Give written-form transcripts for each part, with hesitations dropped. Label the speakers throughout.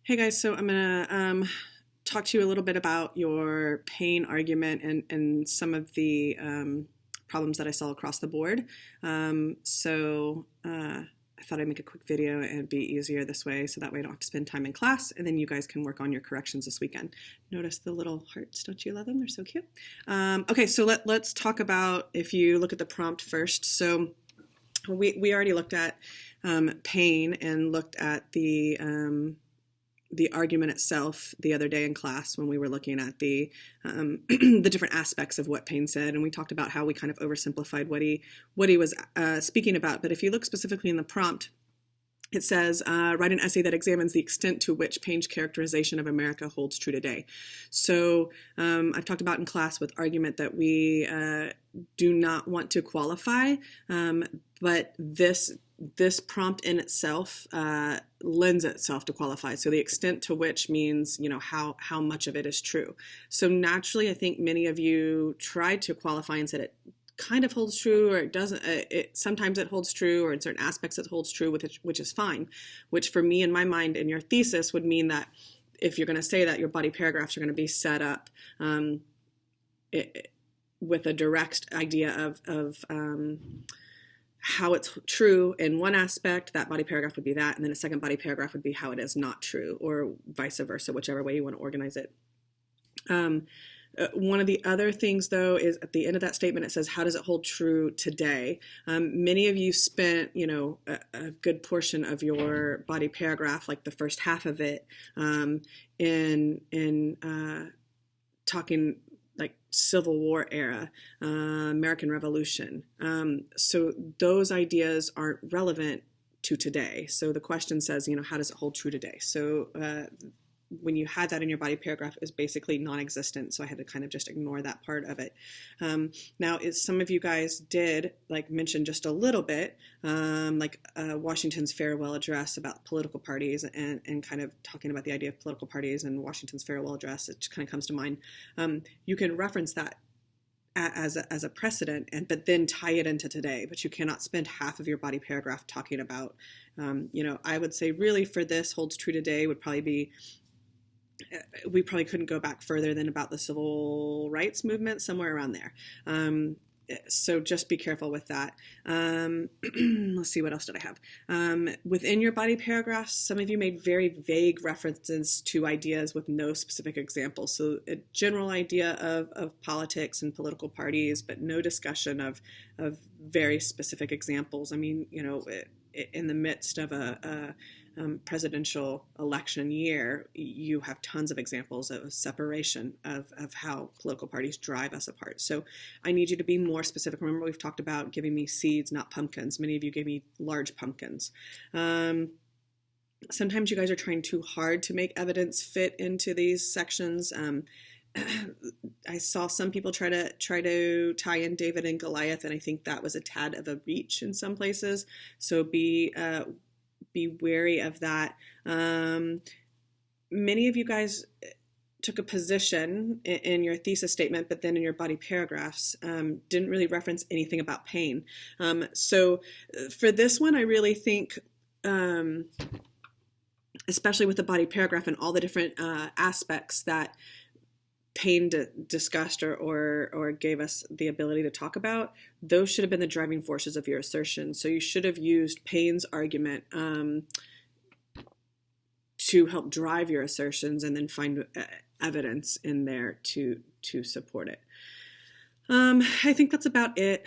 Speaker 1: Hey guys, so I'm gonna talk to you a little bit about your Paine argument and some of the problems that I saw across the board. I thought I'd make a quick video and it'd be easier this way, so that way I don't have to spend time in class, and then you guys can work on your corrections this weekend. Notice the little hearts, don't you love them? They're so cute. Okay, so let's talk about, if you look at the prompt first. So we already looked at Paine and looked at the argument itself the other day in class when we were looking at the the different aspects of what Paine said, and we talked about how we kind of oversimplified what he was speaking about. But if you look specifically in the prompt, it says, write an essay that examines the extent to which Paine's characterization of America holds true today. So I've talked about in class with argument that we do not want to qualify, but this prompt in itself lends itself to qualify. So the extent to which means, how much of it is true. So naturally, I think many of you tried to qualify and said it kind of holds true, or it doesn't. Sometimes it holds true, or in certain aspects it holds true, which is fine. Which for me, in my mind, in your thesis would mean that if you're going to say that, your body paragraphs are going to be set up with a direct idea of how it's true in one aspect. That body paragraph would be that, and then a second body paragraph would be how it is not true, or vice versa, whichever way you want to organize it. One of the other things, though, is at the end of that statement, it says, how does it hold true today? Many of you spent, a good portion of your body paragraph, like the first half of it, in talking like Civil War era, American Revolution. So those ideas aren't relevant to today. So the question says, how does it hold true today? So when you had that in your body paragraph, is basically non-existent. So I had to kind of just ignore that part of it. Now, some of you guys did mention just a little bit, Washington's farewell address about political parties, and kind of talking about the idea of political parties and Washington's farewell address. It just kind of comes to mind. You can reference that as a precedent, but then tie it into today. But you cannot spend half of your body paragraph talking about, I would say really for this holds true today would probably be, we probably couldn't go back further than about the civil rights movement, somewhere around there. So just be careful with that. Let's see, what else did I have? Within your body paragraphs, some of you made very vague references to ideas with no specific examples. So a general idea of politics and political parties, but no discussion of very specific examples. I mean, in the midst of a presidential election year, you have tons of examples of separation of how political parties drive us apart. So I need you to be more specific. Remember, we've talked about giving me seeds, not pumpkins. Many of you gave me large pumpkins. Sometimes you guys are trying too hard to make evidence fit into these sections. I saw some people try to tie in David and Goliath, and I think that was a tad of a reach in some places. So be wary of that. Many of you guys took a position in your thesis statement, but then in your body paragraphs didn't really reference anything about Paine. So for this one, I really think, especially with the body paragraph and all the different aspects that Paine discussed or gave us the ability to talk about, those should have been the driving forces of your assertion. So you should have used Paine's argument to help drive your assertions, and then find evidence in there to support it. I think that's about it.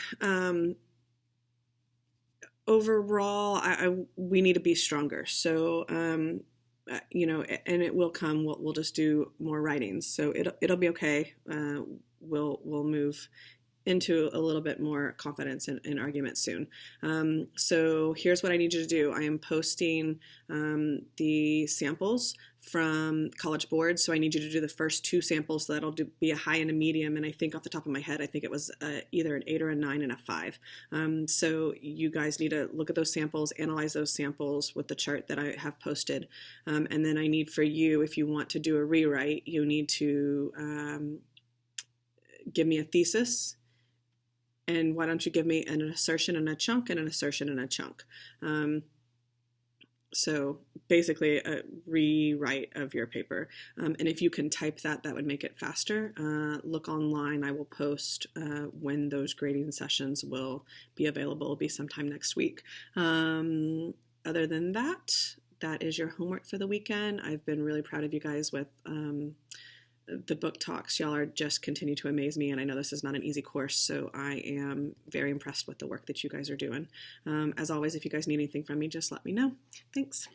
Speaker 1: Overall, we need to be stronger. So and it will come. We'll just do more writings, so it'll be okay. We'll move into a little bit more confidence in argument soon. So here's what I need you to do. I am posting the samples from College Board, so I need you to do the first two samples. So that'll be a high and a medium, and I think off the top of my head, I think it was either an 8 or a 9 and a 5. So you guys need to look at those samples, analyze those samples with the chart that I have posted, and then I need for you, if you want to do a rewrite, you need to give me a thesis. And why don't you give me an assertion and a chunk and an assertion and a chunk? So basically a rewrite of your paper. And if you can type that, that would make it faster. Look online. I will post when those grading sessions will be available. It'll be sometime next week. Other than that, that is your homework for the weekend. I've been really proud of you guys with the book talks. Y'all are just continue to amaze me, and I know this is not an easy course, so I am very impressed with the work that you guys are doing. As always, if you guys need anything from me, just let me know. Thanks.